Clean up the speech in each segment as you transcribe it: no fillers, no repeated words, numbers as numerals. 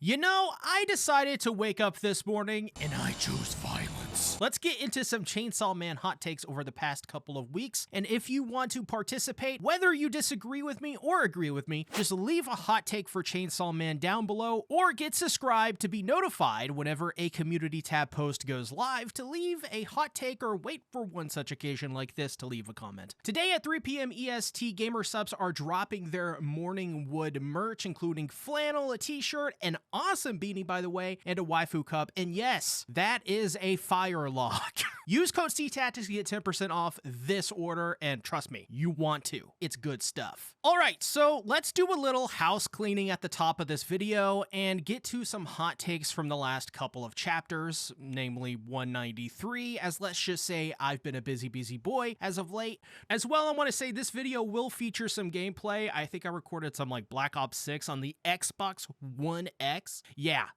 You know, I decided to wake up this morning and I chose violence. Let's get into some Chainsaw Man hot takes over the past couple of weeks. And if you want to participate, whether you disagree with me or agree with me, just leave a hot take for Chainsaw Man down below or get subscribed to be notified whenever a community tab post goes live to leave a hot take or wait for one such occasion like this to leave a comment. Today at 3 p.m. EST, Gamersupps are dropping their Morning Wood merch, including flannel, a t-shirt, an awesome beanie, by the way, and a waifu cup. And yes, that is a fire lock. Use code CTACTICS to get 10% off this order, and trust me, you want to. It's good stuff. All right, so let's do a little house cleaning at the top of this video and get to some hot takes from the last couple of chapters, namely 193, as let's just say I've been a busy boy as of late. As well, I want to say this video will feature some gameplay. I think I recorded some like Black Ops 6 on the Xbox One X. Yeah,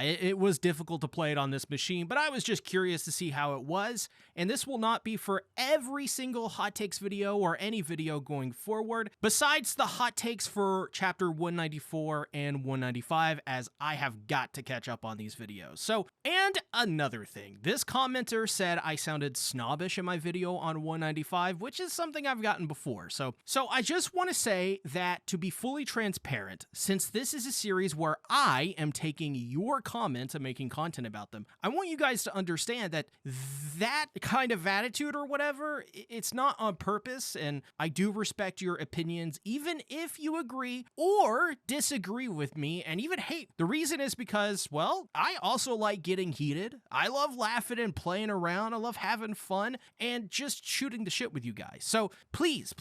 it was difficult to play it on this machine, but I was just curious to see how it was, and this will not be for every single hot takes video or any video going forward, besides the hot takes for chapter 194 and 195, as I have got to catch up on these videos. So, and another thing, this commenter said I sounded snobbish in my video on 195, which is something I've gotten before. So I just want to say that, to be fully transparent, since this is a series where I am taking your comments and making content about them, I want you guys to understand that that kind of attitude or whatever, it's not on purpose, and I do respect your opinions, even if you agree or disagree with me and even hate. The reason is because, well, I also like getting heated. I love laughing and playing around. I love having fun and just shooting the shit with you guys. So please,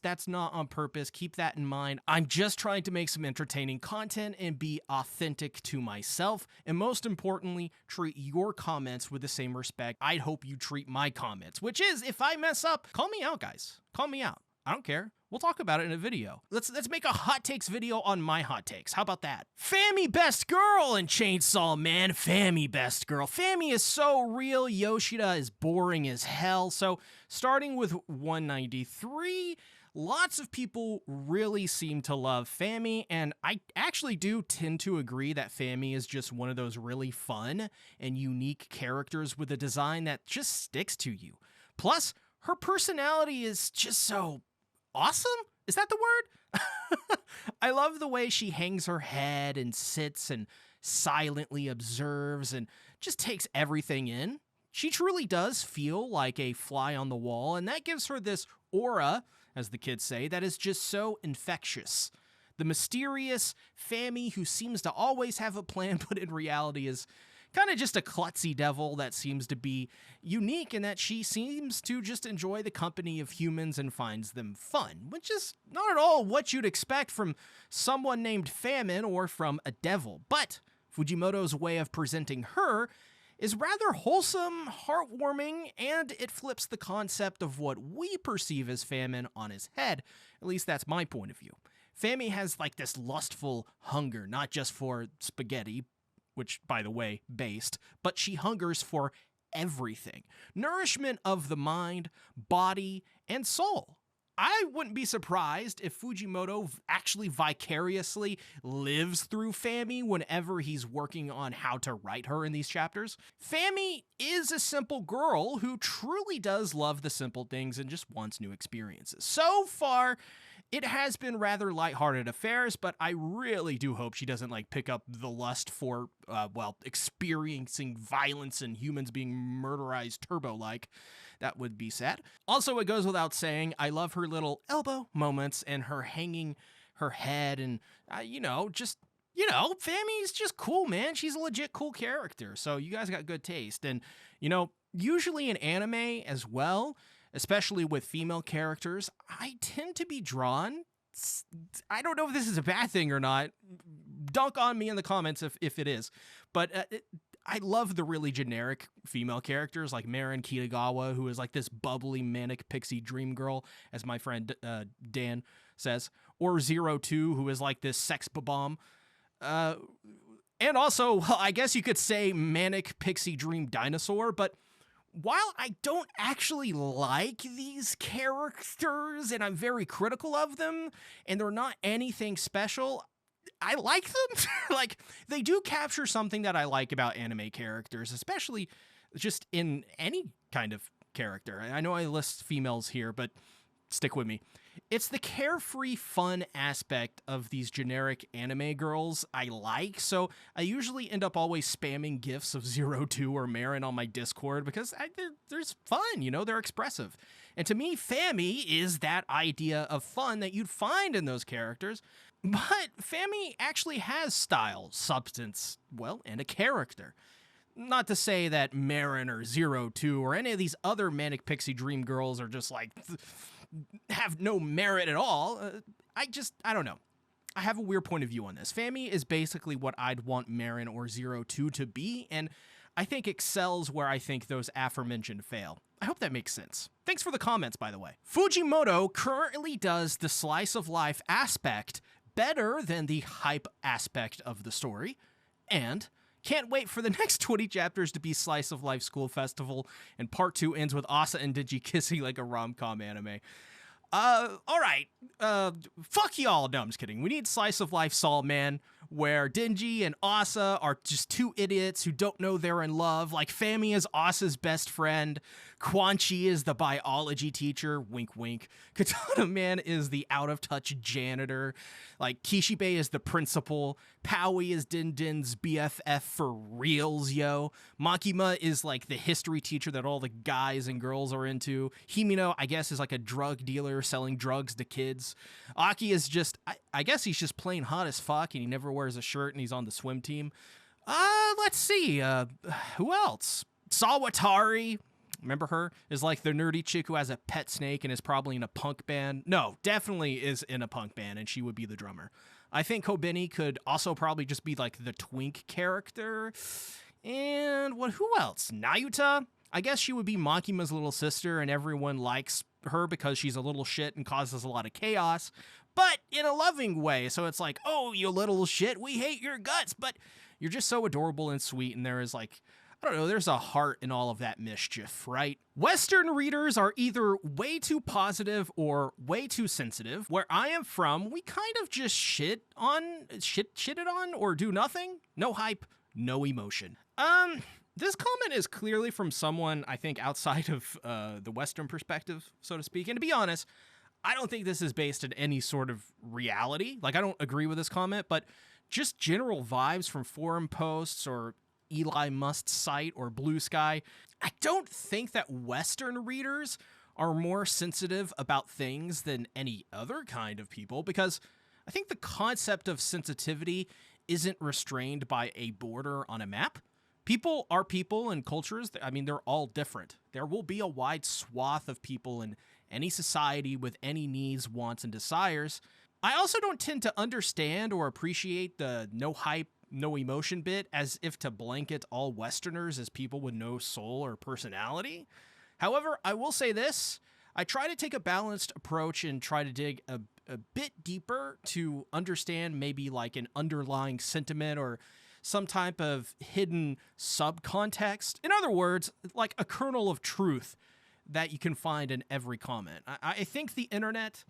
that's not on purpose. Keep that in mind. I'm just trying to make some entertaining content and be authentic to myself, and most importantly, treat your comments with the same respect I'd hope you treat my comments, which is, if I mess up, call me out, guys. Call me out. I don't care. We'll talk about it in a video. Let's make a hot takes video on my hot takes. How about that? Fammy best girl in Chainsaw Man. Fammy best girl. Fammy is so real. Yoshida is boring as hell. So starting with 193, lots of people really seem to love Fammy, and I actually do tend to agree that Fammy is just one of those really fun and unique characters with a design that just sticks to you. Plus, her personality is just so awesome? Is that the word? I love the way she hangs her head and sits and silently observes and just takes everything in. She truly does feel like a fly on the wall, and that gives her this aura, as the kids say, that is just so infectious. The mysterious Fammy who seems to always have a plan, but in reality is kind of just a klutzy devil that seems to be unique in that she seems to just enjoy the company of humans and finds them fun, which is not at all what you'd expect from someone named Famine or from a devil. But Fujimoto's way of presenting her is rather wholesome, heartwarming, and it flips the concept of what we perceive as famine on his head. At least that's my point of view. Fammy has like this lustful hunger, not just for spaghetti, which, by the way, based, but she hungers for everything. Nourishment of the mind, body, and soul. I wouldn't be surprised if Fujimoto actually vicariously lives through Fammy whenever he's working on how to write her in these chapters. Fammy is a simple girl who truly does love the simple things and just wants new experiences. So far, it has been rather lighthearted affairs, but I really do hope she doesn't like pick up the lust for, experiencing violence and humans being murderized turbo-like. That would be sad. Also, it goes without saying, I love her little elbow moments and her hanging her head and, Fammy's just cool, man. She's a legit cool character. So you guys got good taste. And, usually in anime as well, especially with female characters, I tend to be drawn. I don't know if this is a bad thing or not. Dunk on me in the comments if it is. But I love the really generic female characters like Marin Kitagawa, who is like this bubbly, manic pixie dream girl, as my friend Dan says, or 02, who is like this sex bomb. And also, well, I guess you could say manic pixie dream dinosaur, but while I don't actually like these characters and I'm very critical of them and they're not anything special, I like them. Like, they do capture something that I like about anime characters, especially just in any kind of character. I know I list females here, but stick with me. It's the carefree fun aspect of these generic anime girls I like, so I usually end up always spamming gifs of Zero Two or Marin on my Discord because there's fun, they're expressive. And to me, Fami is that idea of fun that you'd find in those characters, but Fami actually has style, substance, well, and a character. Not to say that Marin or Zero Two or any of these other Manic Pixie Dream girls are just like have no merit at all. I don't know. I have a weird point of view on this. Fami is basically what I'd want Marin or Zero Two to be, and I think excels where I think those aforementioned fail. I hope that makes sense. Thanks for the comments, by the way. Fujimoto currently does the slice of life aspect better than the hype aspect of the story, and can't wait for the next 20 chapters to be Slice of Life School Festival, and part 2 ends with Asa and Digi kissing like a rom-com anime. Alright, fuck y'all. No, I'm just kidding. We need Slice of Life Saw Man, where Denji and Asa are just two idiots who don't know they're in love. Like, Fami is Asa's best friend, Quan Chi is the biology teacher, wink wink, Katana Man is the out-of-touch janitor, like, Kishibe is the principal, Powie is Din Din's BFF for reals, yo, Makima is, like, the history teacher that all the guys and girls are into, Himino, I guess, is like a drug dealer selling drugs to kids, Aki is just, I guess he's just plain hot as fuck and he never wears a shirt and he's on the swim team. Let's see, who else? Sawatari, remember her? Is like the nerdy chick who has a pet snake and is probably in a punk band. No, definitely is in a punk band and she would be the drummer. I think Kobeni could also probably just be like the twink character. And who else? Nayuta? I guess she would be Makima's little sister and everyone likes her because she's a little shit and causes a lot of chaos, but in a loving way. So it's like, oh, you little shit, we hate your guts, but you're just so adorable and sweet, and there is like, I don't know, there's a heart in all of that mischief, right? Western readers are either way too positive or way too sensitive. Where I am from, we kind of just shitted on or do nothing. No hype, no emotion. This comment is clearly from someone, I think, outside of the Western perspective, so to speak. And to be honest, I don't think this is based in any sort of reality. Like, I don't agree with this comment, but just general vibes from forum posts or Eli Must's site or Blue Sky. I don't think that Western readers are more sensitive about things than any other kind of people, because I think the concept of sensitivity isn't restrained by a border on a map. People are people, and cultures, I mean, they're all different. There will be a wide swath of people in any society with any needs, wants, and desires. I also don't tend to understand or appreciate the no hype, no emotion bit as if to blanket all Westerners as people with no soul or personality. However, I will say this. I try to take a balanced approach and try to dig a bit deeper to understand maybe like an underlying sentiment or some type of hidden subcontext. In other words, like a kernel of truth that you can find in every comment. I think the internet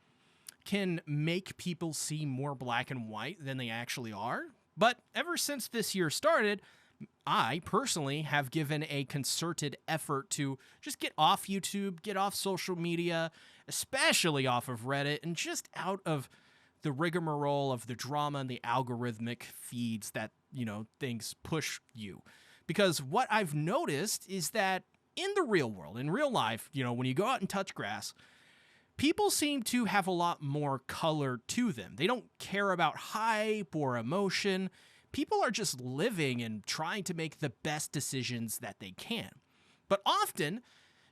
can make people seem more black and white than they actually are. But ever since this year started, I personally have given a concerted effort to just get off YouTube, get off social media, especially off of Reddit, and just out of the rigmarole of the drama and the algorithmic feeds that, things push you. Because what I've noticed is that in the real world, in real life, when you go out and touch grass, people seem to have a lot more color to them. They don't care about hype or emotion. People are just living and trying to make the best decisions that they can. But often,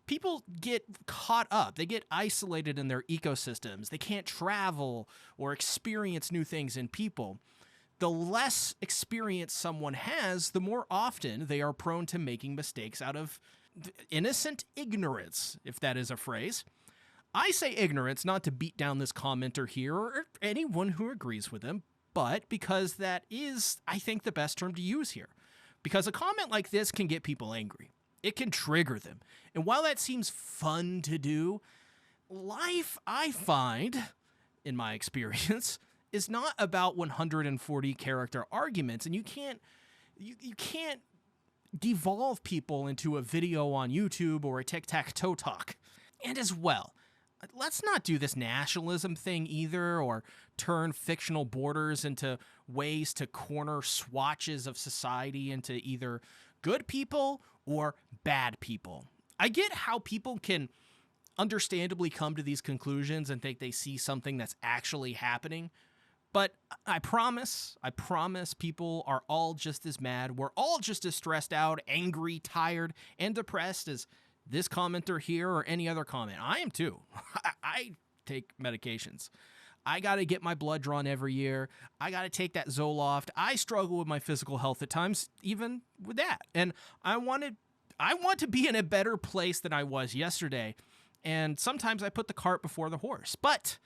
people get caught up. They get isolated in their ecosystems. They can't travel or experience new things in people. The less experience someone has, the more often they are prone to making mistakes out of innocent ignorance, if that is a phrase. I say ignorance not to beat down this commenter here or anyone who agrees with him, but because that is, I think, the best term to use here. Because a comment like this can get people angry. It can trigger them. And while that seems fun to do, life, I find, in my experience, is not about 140 character arguments, and you can't devolve people into a video on YouTube or a tic-tac-toe talk. And as well, let's not do this nationalism thing either, or turn fictional borders into ways to corner swatches of society into either good people or bad people. I get how people can understandably come to these conclusions and think they see something that's actually happening, but I promise people are all just as mad. We're all just as stressed out, angry, tired, and depressed as this commenter here or any other comment. I am too. I take medications. I got to get my blood drawn every year. I got to take that Zoloft. I struggle with my physical health at times, even with that. And I want to be in a better place than I was yesterday. And sometimes I put the cart before the horse. But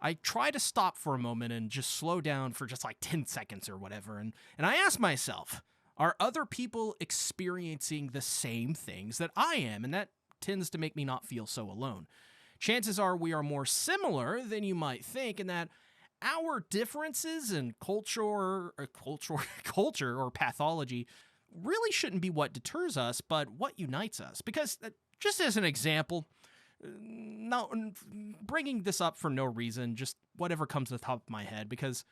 I try to stop for a moment and just slow down for just like 10 seconds or whatever. And I ask myself, are other people experiencing the same things that I am? And that tends to make me not feel so alone. Chances are we are more similar than you might think, in that our differences in culture or pathology really shouldn't be what deters us, but what unites us. Because just as an example, not bringing this up for no reason, just whatever comes to the top of my head, because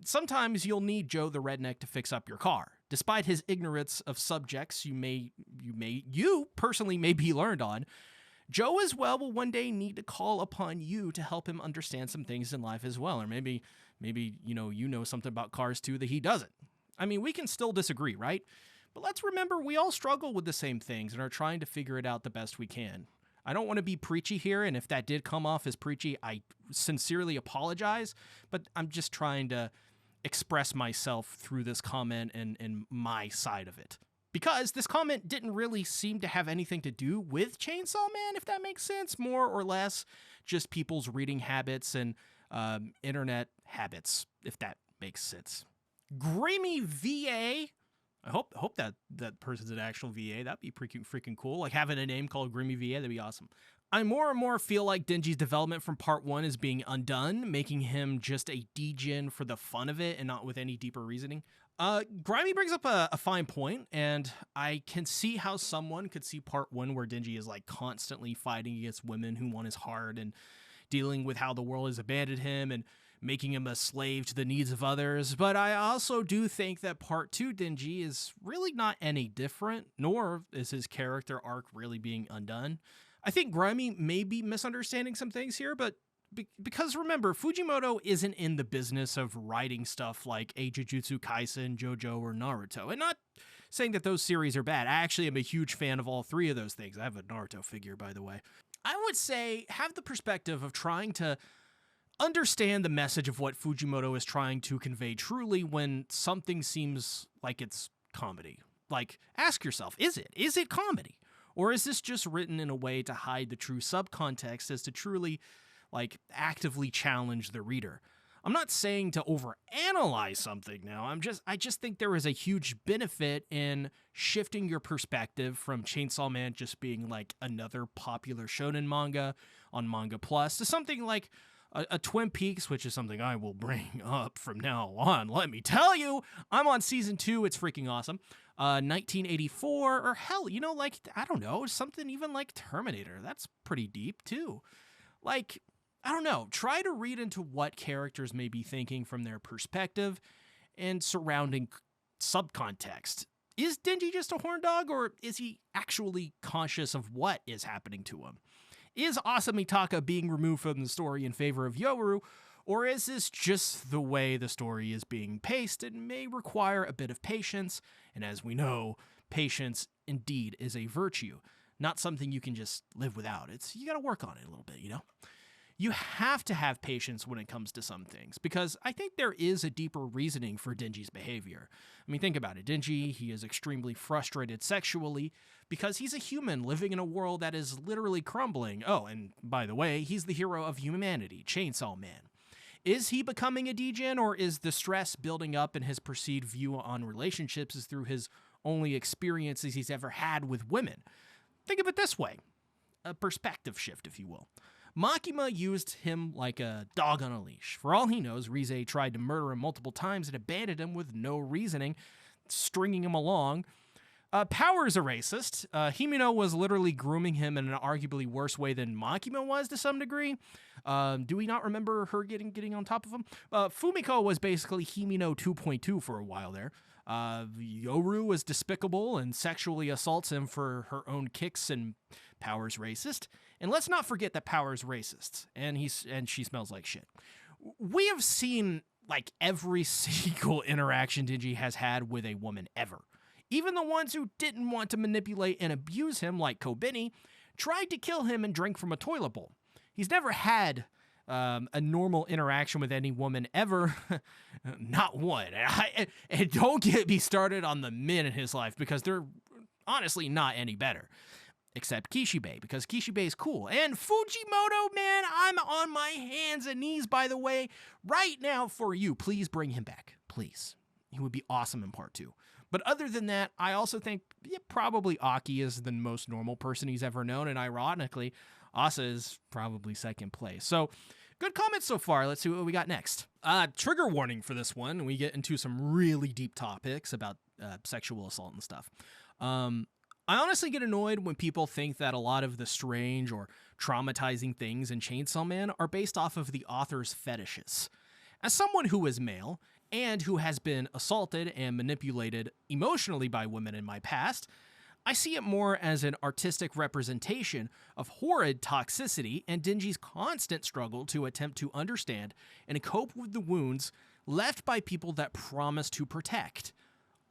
sometimes you'll need Joe the redneck to fix up your car. Despite his ignorance of subjects you personally may be learned on, Joe as well will one day need to call upon you to help him understand some things in life as well. Or maybe you know something about cars too that he doesn't. I mean, we can still disagree, right? But let's remember we all struggle with the same things and are trying to figure it out the best we can. I don't want to be preachy here, and if that did come off as preachy, I sincerely apologize, but I'm just trying to express myself through this comment and my side of it. Because this comment didn't really seem to have anything to do with Chainsaw Man, if that makes sense. More or less just people's reading habits and internet habits, if that makes sense. Grimmy VA. I hope that person's an actual VA. That'd be freaking cool. Like having a name called Grimmy VA, that'd be awesome. I more and more feel like Denji's development from part 1 is being undone, making him just a degen for the fun of it and not with any deeper reasoning. Grimy brings up a fine point, and I can see how someone could see part 1 where Denji is like constantly fighting against women who want his heart and dealing with how the world has abandoned him and making him a slave to the needs of others. But I also do think that part 2 Denji is really not any different, nor is his character arc really being undone. I think Grimy may be misunderstanding some things here, but because remember, Fujimoto isn't in the business of writing stuff like a Jujutsu Kaisen, JoJo, or Naruto. And not saying that those series are bad. I actually am a huge fan of all 3 of those things. I have a Naruto figure, by the way. I would say have the perspective of trying to understand the message of what Fujimoto is trying to convey truly when something seems like it's comedy. Like, ask yourself, is it? Is it comedy? Or is this just written in a way to hide the true subcontext as to truly, like, actively challenge the reader? I'm not saying to overanalyze something now. I just think there is a huge benefit in shifting your perspective from Chainsaw Man just being like another popular shonen manga on Manga Plus to something like a Twin Peaks, which is something I will bring up from now on. Let me tell you, I'm on season 2. It's freaking awesome. 1984, or hell, like, I don't know, something even like Terminator. That's pretty deep too. Like, I don't know, try to read into what characters may be thinking from their perspective and surrounding subcontext. Is Denji just a horn dog, or is he actually conscious of what is happening to him? Is Asamitaka being removed from the story in favor of Yoru, or is this just the way the story is being paced and may require a bit of patience? And as we know, patience indeed is a virtue, not something you can just live without. You gotta work on it a little bit, You have to have patience when it comes to some things, because I think there is a deeper reasoning for Denji's behavior. I mean, think about it. Denji, he is extremely frustrated sexually because he's a human living in a world that is literally crumbling. Oh, and by the way, he's the hero of humanity, Chainsaw Man. Is he becoming a degen, or is the stress building up in his perceived view on relationships is through his only experiences he's ever had with women? Think of it this way. A perspective shift, if you will. Makima used him like a dog on a leash. For all he knows, Rize tried to murder him multiple times and abandoned him with no reasoning, stringing him along. Power is a racist. Himino was literally grooming him in an arguably worse way than Makima was to some degree. Do we not remember her getting on top of him? Fumiko was basically Himino 2.2 for a while there. Yoru was despicable and sexually assaults him for her own kicks, and Power's racist. And let's not forget that Power's racist, and she smells like shit. We have seen like every single interaction Denji has had with a woman ever. Even the ones who didn't want to manipulate and abuse him, like Kobeni, tried to kill him and drink from a toilet bowl. He's never had a normal interaction with any woman ever. Not one. And don't get me started on the men in his life, because they're honestly not any better. Except Kishibe, because Kishibe is cool. And Fujimoto, man, I'm on my hands and knees, by the way, right now for you. Please bring him back. Please. He would be awesome in part 2. But other than that, I also think probably Aki is the most normal person he's ever known. And ironically, Asa is probably second place. So good comments so far. Let's see what we got next. Trigger warning for this one. We get into some really deep topics about sexual assault and stuff. I honestly get annoyed when people think that a lot of the strange or traumatizing things in Chainsaw Man are based off of the author's fetishes. As someone who is male and who has been assaulted and manipulated emotionally by women in my past, I see it more as an artistic representation of horrid toxicity and Denji's constant struggle to attempt to understand and cope with the wounds left by people that promise to protect.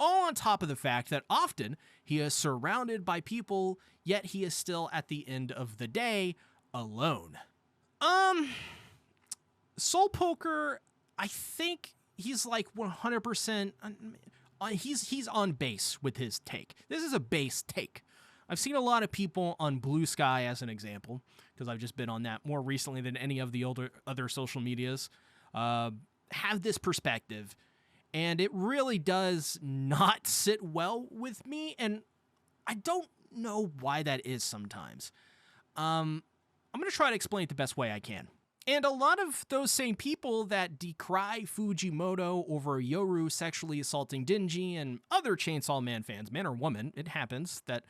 All on top of the fact that often he is surrounded by people, yet he is still at the end of the day alone. Soul Poker, I think he's like 100%. He's on base with his take. This is a base take. I've seen a lot of people on Blue Sky as an example, because I've just been on that more recently than any of the other social medias, have this perspective. And it really does not sit well with me, and I don't know why that is sometimes. I'm going to try to explain it the best way I can. And a lot of those same people that decry Fujimoto over Yoru sexually assaulting Denji and other Chainsaw Man fans, man or woman, it happens, that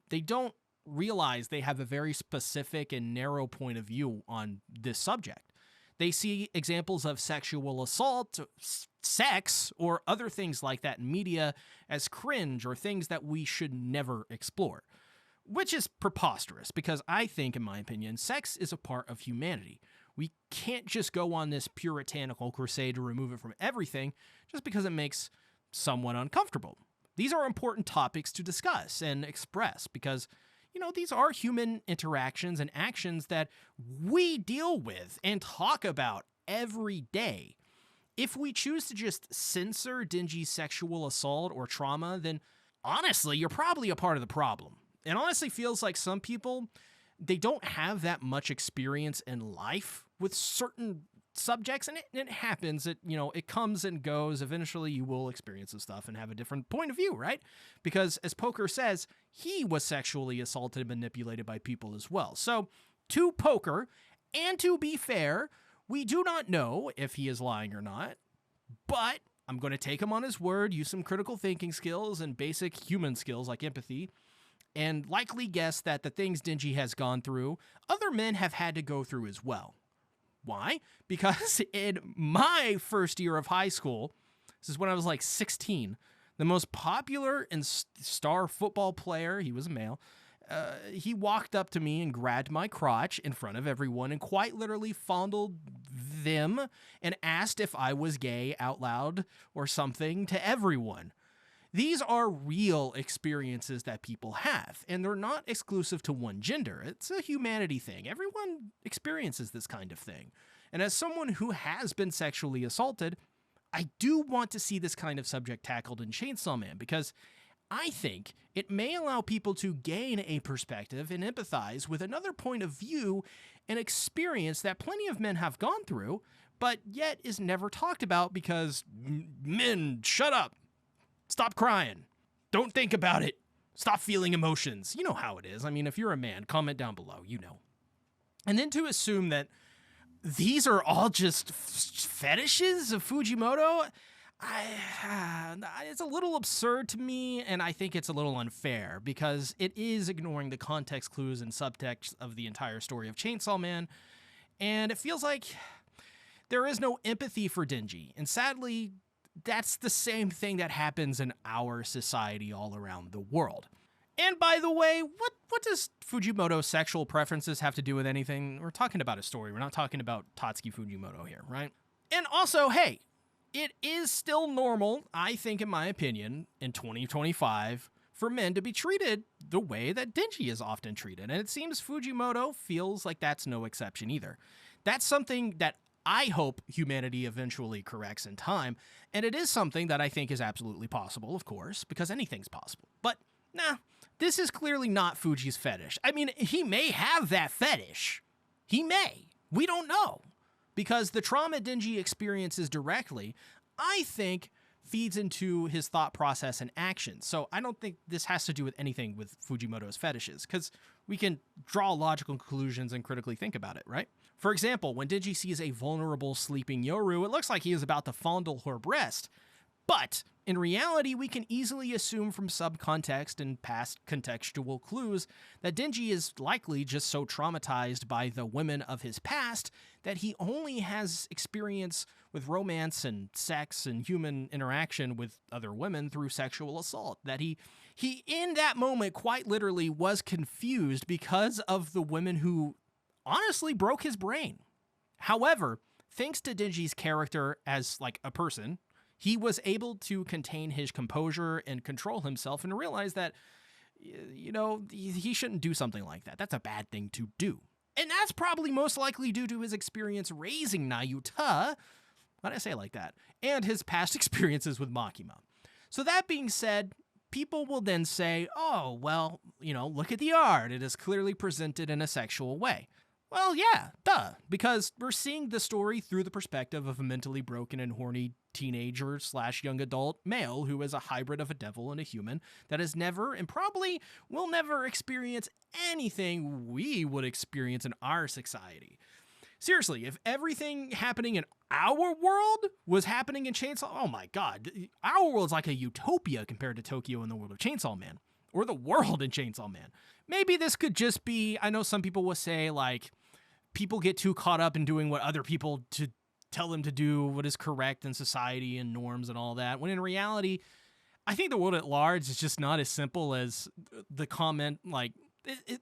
they don't realize they have a very specific and narrow point of view on this subject. They see examples of sexual assault, sex, or other things like that in media as cringe or things that we should never explore. Which is preposterous, because I think, in my opinion, sex is a part of humanity. We can't just go on this puritanical crusade to remove it from everything just because it makes someone uncomfortable. These are important topics to discuss and express because, these are human interactions and actions that we deal with and talk about every day. If we choose to just censor Denji's sexual assault or trauma, then honestly, you're probably a part of the problem. It honestly feels like some people, they don't have that much experience in life with certain subjects, and it happens. It comes and goes. Eventually, you will experience this stuff and have a different point of view, right? Because as Poker says, he was sexually assaulted and manipulated by people as well. So, to Poker, and to be fair, we do not know if he is lying or not, but I'm going to take him on his word, use some critical thinking skills and basic human skills like empathy, and likely guess that the things Denji has gone through, other men have had to go through as well. Why? Because in my first year of high school, this is when I was like 16, the most popular and star football player, he was a male, he walked up to me and grabbed my crotch in front of everyone and quite literally fondled them and asked if I was gay out loud or something to everyone. These are real experiences that people have, and they're not exclusive to one gender. It's a humanity thing. Everyone experiences this kind of thing. And as someone who has been sexually assaulted, I do want to see this kind of subject tackled in Chainsaw Man, because I think it may allow people to gain a perspective and empathize with another point of view and experience that plenty of men have gone through, but yet is never talked about because men, shut up. Stop crying. Don't think about it. Stop feeling emotions. You know how it is. I mean, if you're a man, comment down below. And then to assume that these are all just fetishes of Fujimoto, it's a little absurd to me, and I think it's a little unfair because it is ignoring the context clues and subtext of the entire story of Chainsaw Man, and it feels like there is no empathy for Denji, and sadly, that's the same thing that happens in our society all around the world. And by the way, what does Fujimoto's sexual preferences have to do with anything? We're talking about a story. We're not talking about Tatsuki Fujimoto here, right? And also, hey, it is still normal, I think, in my opinion, in 2025, for men to be treated the way that Denji is often treated. And it seems Fujimoto feels like that's no exception either. That's something that I hope humanity eventually corrects in time. And it is something that I think is absolutely possible, of course, because anything's possible. But, nah, this is clearly not Fuji's fetish. I mean, he may have that fetish. He may. We don't know. Because the trauma Denji experiences directly, I think, feeds into his thought process and actions. So I don't think this has to do with anything with Fujimoto's fetishes, because we can draw logical conclusions and critically think about it, right? For example, when Denji sees a vulnerable sleeping Yoru, it looks like he is about to fondle her breast. But in reality, we can easily assume from subcontext and past contextual clues that Denji is likely just so traumatized by the women of his past that he only has experience with romance and sex and human interaction with other women through sexual assault. That he in that moment quite literally was confused because of the women who honestly broke his brain. However, thanks to Denji's character as like a person, he was able to contain his composure and control himself and realize that, you know, he shouldn't do something like that. That's a bad thing to do. And that's probably most likely due to his experience raising Nayuta, why'd I say it like that, and his past experiences with Makima. So that being said, people will then say, oh, well, you know, look at the art. It is clearly presented in a sexual way. Well, yeah, duh, because we're seeing the story through the perspective of a mentally broken and horny teenager / young adult male who is a hybrid of a devil and a human that has never and probably will never experience anything we would experience in our society. Seriously, if everything happening in our world was happening in Chainsaw, oh my god, our world's like a utopia compared to Tokyo in the world of Chainsaw Man, or the world in Chainsaw Man. Maybe this could just be, I know some people will say, like, people get too caught up in doing what other people to tell them to do, what is correct in society and norms and all that, when in reality, I think the world at large is just not as simple as the comment, like,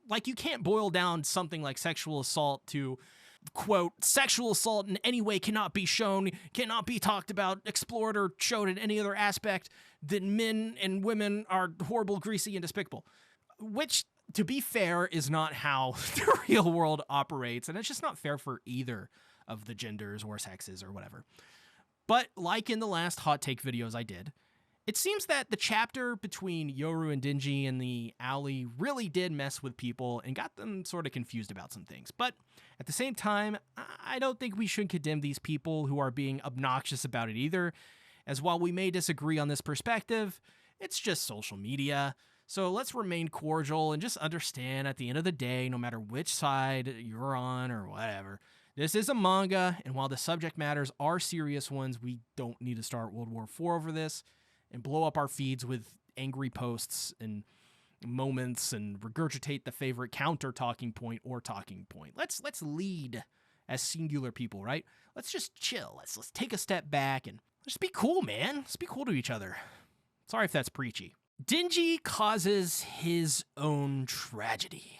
like you can't boil down something like sexual assault to, quote, sexual assault in any way cannot be shown, cannot be talked about, explored, or showed in any other aspect that men and women are horrible, greasy, and despicable. Which, to be fair, is not how the real world operates, and it's just not fair for either of the genders or sexes or whatever. But like in the last hot take videos I did, it seems that the chapter between Yoru and Denji in the alley really did mess with people and got them sort of confused about some things. But at the same time, I don't think we should condemn these people who are being obnoxious about it either, as while we may disagree on this perspective, it's just social media. So let's remain cordial and just understand at the end of the day, no matter which side you're on or whatever, this is a manga, and while the subject matters are serious ones, we don't need to start World War IV over this and blow up our feeds with angry posts and moments and regurgitate the favorite counter talking point or talking point. Let's lead as singular people, right? Let's just chill. Let's take a step back and just be cool, man. Let's be cool to each other. Sorry if that's preachy. Denji causes his own tragedy.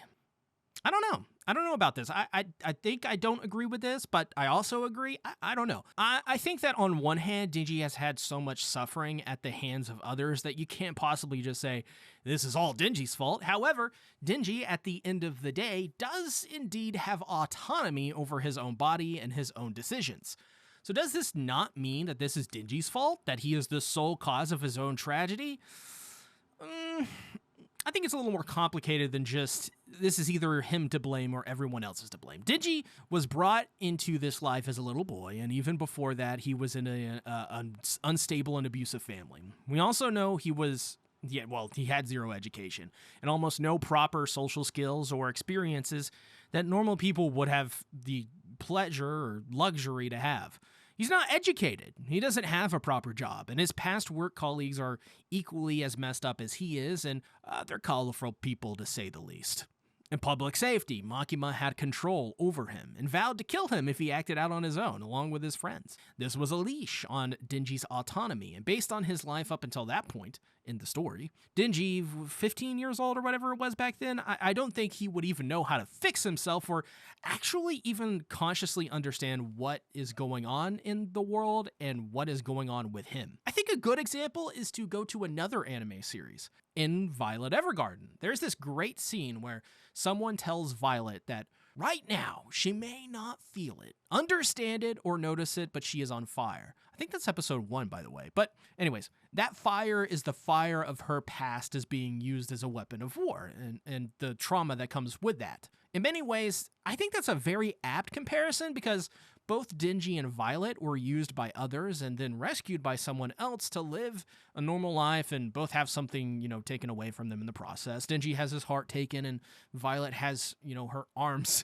I don't know. I don't know about this. I think I don't agree with this, but I also agree. I don't know. I think that on one hand, Denji has had so much suffering at the hands of others that you can't possibly just say, this is all Denji's fault. However, Denji, at the end of the day, does indeed have autonomy over his own body and his own decisions. So does this not mean that this is Denji's fault? That he is the sole cause of his own tragedy? I think it's a little more complicated than just, this is either him to blame or everyone else is to blame. Denji was brought into this life as a little boy, and even before that, he was in an unstable and abusive family. We also know he had zero education and almost no proper social skills or experiences that normal people would have the pleasure or luxury to have. He's not educated. He doesn't have a proper job, and his past work colleagues are equally as messed up as he is, and they're colorful people to say the least. In public safety, Makima had control over him and vowed to kill him if he acted out on his own, along with his friends. This was a leash on Denji's autonomy, and based on his life up until that point in the story, Denji, 15 years old or whatever it was back then, I don't think he would even know how to fix himself or actually even consciously understand what is going on in the world and what is going on with him. I think a good example is to go to another anime series. In Violet Evergarden, there's this great scene where someone tells Violet that right now she may not feel it, understand it, or notice it, but she is on fire. I think that's episode 1, by the way. But anyways, that fire is the fire of her past as being used as a weapon of war and the trauma that comes with that. In many ways, I think that's a very apt comparison because both Denji and Violet were used by others and then rescued by someone else to live a normal life, and both have something, taken away from them in the process. Denji has his heart taken and Violet has, her arms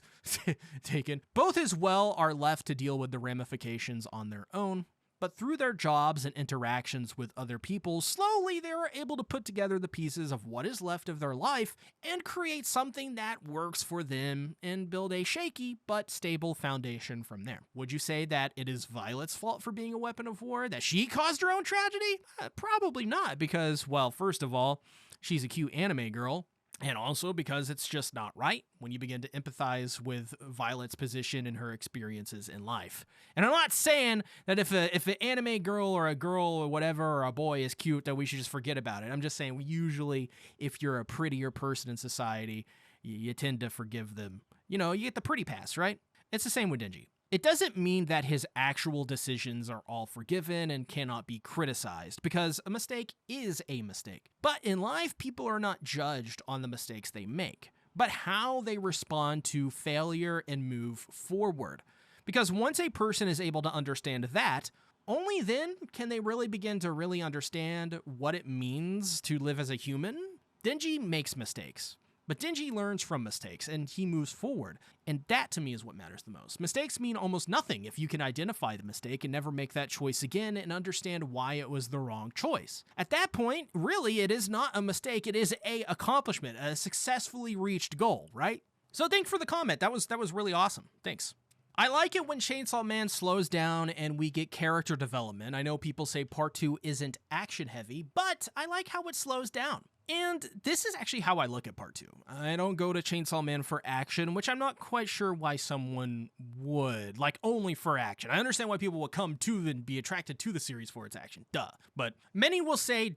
taken. Both as well are left to deal with the ramifications on their own. But through their jobs and interactions with other people, slowly they were able to put together the pieces of what is left of their life and create something that works for them and build a shaky but stable foundation from there. Would you say that it is Violet's fault for being a weapon of war? That she caused her own tragedy? Probably not, because, well, first of all, she's a cute anime girl. And also because it's just not right when you begin to empathize with Violet's position and her experiences in life. And I'm not saying that if an anime girl or a girl or whatever or a boy is cute that we should just forget about it. I'm just saying usually if you're a prettier person in society, you tend to forgive them. You get the pretty pass, right? It's the same with Denji. It doesn't mean that his actual decisions are all forgiven and cannot be criticized, because a mistake is a mistake. But in life, people are not judged on the mistakes they make, but how they respond to failure and move forward. Because once a person is able to understand that, only then can they really begin to really understand what it means to live as a human. Denji makes mistakes. But Denji learns from mistakes, and he moves forward, and that to me is what matters the most. Mistakes mean almost nothing if you can identify the mistake and never make that choice again and understand why it was the wrong choice. At that point, really, it is not a mistake, it is a accomplishment, a successfully reached goal, right? So thanks for the comment, that was really awesome, thanks. I like it when Chainsaw Man slows down and we get character development. I know people say part 2 isn't action heavy, but I like how it slows down. And this is actually how I look at part 2. I don't go to Chainsaw Man for action, which I'm not quite sure why someone would, like only for action. I understand why people would come to and be attracted to the series for its action, duh. But many will say,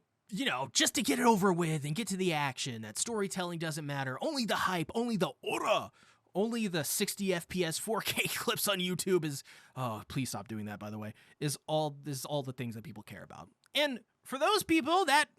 just to get it over with and get to the action, that storytelling doesn't matter, only the hype, only the aura. Only the 60 FPS 4K clips on YouTube is, oh, please stop doing that, by the way, this is all the things that people care about. And for those people that,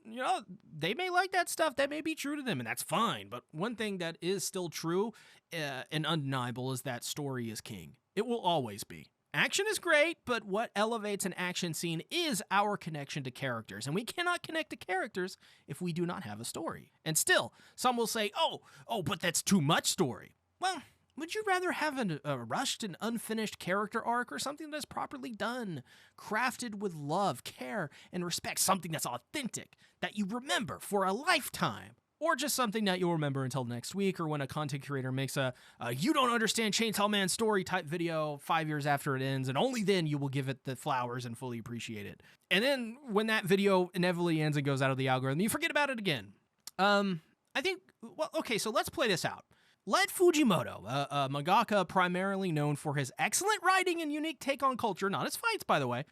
they may like that stuff, that may be true to them, and that's fine. But one thing that is still true and undeniable is that story is king. It will always be. Action is great, but what elevates an action scene is our connection to characters, and we cannot connect to characters if we do not have a story. And still, some will say, oh, but that's too much story. Well, would you rather have a rushed and unfinished character arc or something that's properly done, crafted with love, care, and respect, something that's authentic, that you remember for a lifetime? Or just something that you'll remember until next week, or when a content creator makes a you don't understand Chainsaw Man story type video 5 years after it ends, and only then you will give it the flowers and fully appreciate it. And then when that video inevitably ends and goes out of the algorithm, you forget about it again. I think, well, okay, so let's play this out. Let Fujimoto, a mangaka primarily known for his excellent writing and unique take on culture, not his fights, by the way,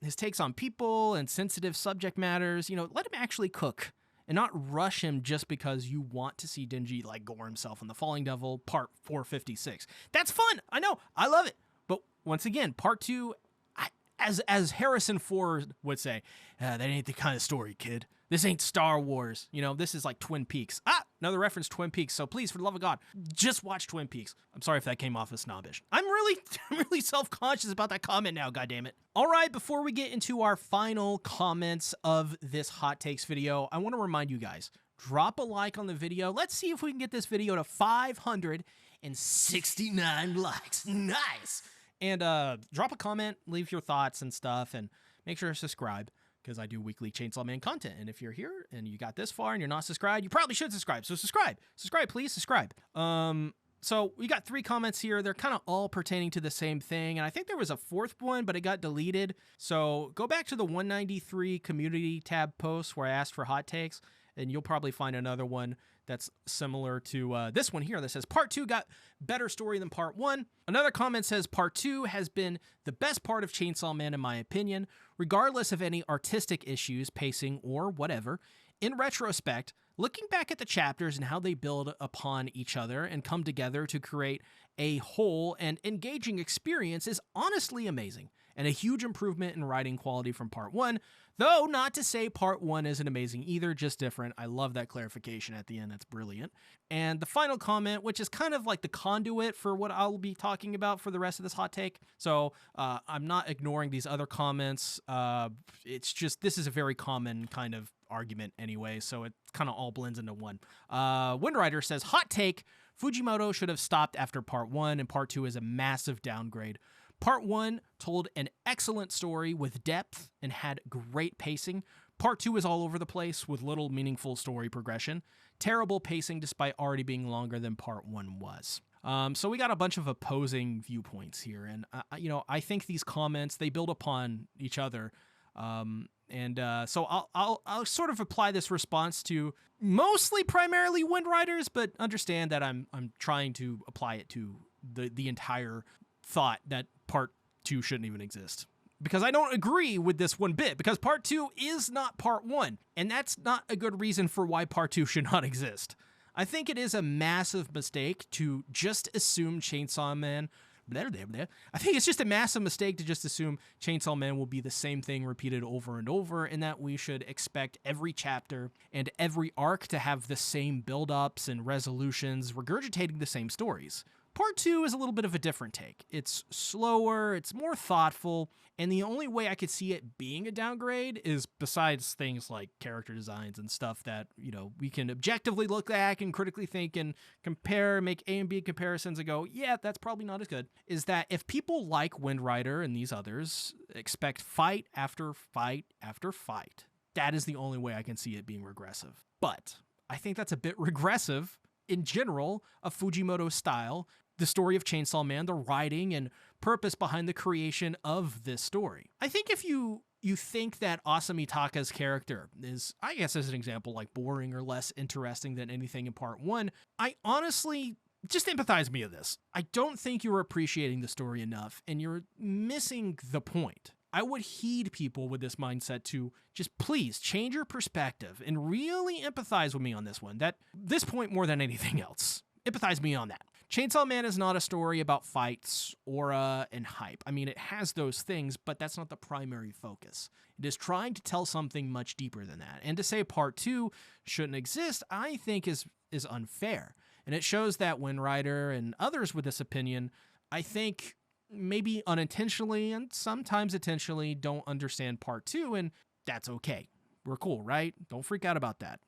his takes on people and sensitive subject matters, let him actually cook and not rush him just because you want to see Denji gore himself in The Falling Devil part 456. That's fun. I know. I love it. But once again, part 2, as Harrison Ford would say, that ain't the kind of story, kid. This ain't Star Wars. This is like Twin Peaks. Another reference to Twin Peaks. So please, for the love of God, just watch Twin Peaks. I'm sorry if that came off as snobbish. I'm really self-conscious about that comment now, goddammit. All right, before we get into our final comments of this Hot Takes video, I want to remind you guys, drop a like on the video. Let's see if we can get this video to 500 and 69 likes. Nice. And drop a comment, leave your thoughts and stuff, and make sure to subscribe, because I do weekly Chainsaw Man content. And if you're here and you got this far and you're not subscribed, you probably should subscribe. So subscribe, please subscribe. So we got 3 comments here. They're kind of all pertaining to the same thing. And I think there was a 4th one, but it got deleted. So go back to the 193 community tab post where I asked for hot takes, and you'll probably find another one that's similar to this one here that says part 2 got better story than part 1. Another comment says part 2 has been the best part of Chainsaw Man in my opinion, regardless of any artistic issues, pacing, or whatever. In retrospect, looking back at the chapters and how they build upon each other and come together to create a whole and engaging experience is honestly amazing, and a huge improvement in writing quality from part 1, though not to say part 1 isn't amazing either, just different. I love that clarification at the end. That's brilliant. And the final comment, which is kind of like the conduit for what I'll be talking about for the rest of this hot take. So I'm not ignoring these other comments. It's just, this is a very common kind of argument anyway, so it kind of all blends into one. Windrider says, hot take, Fujimoto should have stopped after part 1, and part 2 is a massive downgrade. Part 1 told an excellent story with depth and had great pacing. Part 2 is all over the place with little meaningful story progression. Terrible pacing despite already being longer than part 1 was. So we got a bunch of opposing viewpoints here, and I think these comments, they build upon each other. So I'll sort of apply this response to mostly primarily Windriders, but understand that I'm trying to apply it to the entire thought that part 2 shouldn't even exist. Because I don't agree with this one bit, because part 2 is not part 1, and that's not a good reason for why part 2 should not exist. I think it is a massive mistake to just assume Chainsaw Man I think it's just a massive mistake to just assume Chainsaw Man will be the same thing repeated over and over, and that we should expect every chapter and every arc to have the same build-ups and resolutions, regurgitating the same stories. Part 2 is a little bit of a different take. It's slower, it's more thoughtful, and the only way I could see it being a downgrade is, besides things like character designs and stuff that, we can objectively look back and critically think and compare, make A and B comparisons and go, yeah, that's probably not as good, is that if people like Windrider and these others expect fight after fight after fight, that is the only way I can see it being regressive. But I think that's a bit regressive in general of Fujimoto's style, the story of Chainsaw Man, the writing and purpose behind the creation of this story. I think if you think that Asamitaka's character is, I guess as an example, like boring or less interesting than anything in part 1, I honestly just empathize me with this. I don't think you're appreciating the story enough, and you're missing the point. I would heed people with this mindset to just please change your perspective and really empathize with me on this one. This point more than anything else. Empathize me on that. Chainsaw Man is not a story about fights, aura, and hype. I mean, it has those things, but that's not the primary focus. It is trying to tell something much deeper than that. And to say part 2 shouldn't exist, I think is unfair. And it shows that Windrider and others with this opinion, I think, maybe unintentionally and sometimes intentionally don't understand part 2, and that's okay. We're cool, right? Don't freak out about that.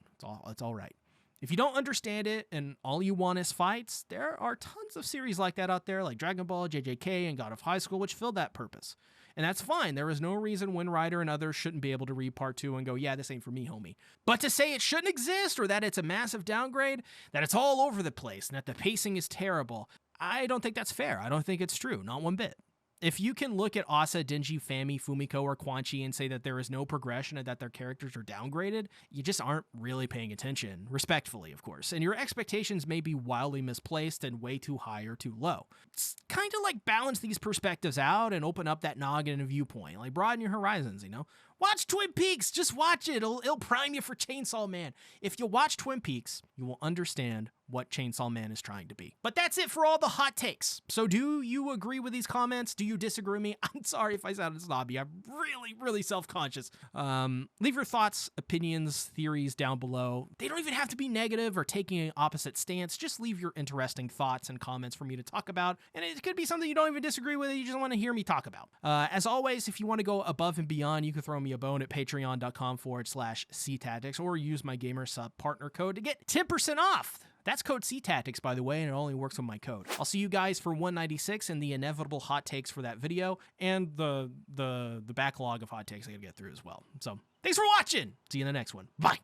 It's all right. If you don't understand it and all you want is fights, there are tons of series like that out there, like Dragon Ball, JJK, and God of High School, which fill that purpose. And that's fine. There is no reason Windrider and others shouldn't be able to read part 2 and go, yeah, this ain't for me, homie. But to say it shouldn't exist, or that it's a massive downgrade, that it's all over the place, and that the pacing is terrible, I don't think that's fair. I don't think it's true, not one bit. If you can look at Asa, Denji, Fami, Fumiko, or Quan Chi and say that there is no progression and that their characters are downgraded, you just aren't really paying attention, respectfully, of course, and your expectations may be wildly misplaced and way too high or too low. It's kind of like balance these perspectives out and open up that noggin and viewpoint, like broaden your horizons, Watch Twin Peaks, just watch it, it'll prime you for Chainsaw Man. If you watch Twin Peaks, you will understand what Chainsaw Man is trying to be. But that's it for all the hot takes. So do you agree with these comments? Do you disagree with me? I'm sorry if I sounded snobby. I'm really, really self-conscious. Leave your thoughts, opinions, theories down below. They don't even have to be negative or taking an opposite stance. Just leave your interesting thoughts and comments for me to talk about. And it could be something you don't even disagree with, you just want to hear me talk about. As always, if you want to go above and beyond, you can throw me a bone at patreon.com/ctactics or use my Gamersupps partner code to get 10% off. That's code C-Tactics, by the way, and it only works with my code. I'll see you guys for 196 and the inevitable hot takes for that video, and the backlog of hot takes I gotta get through as well. So thanks for watching. See you in the next one. Bye.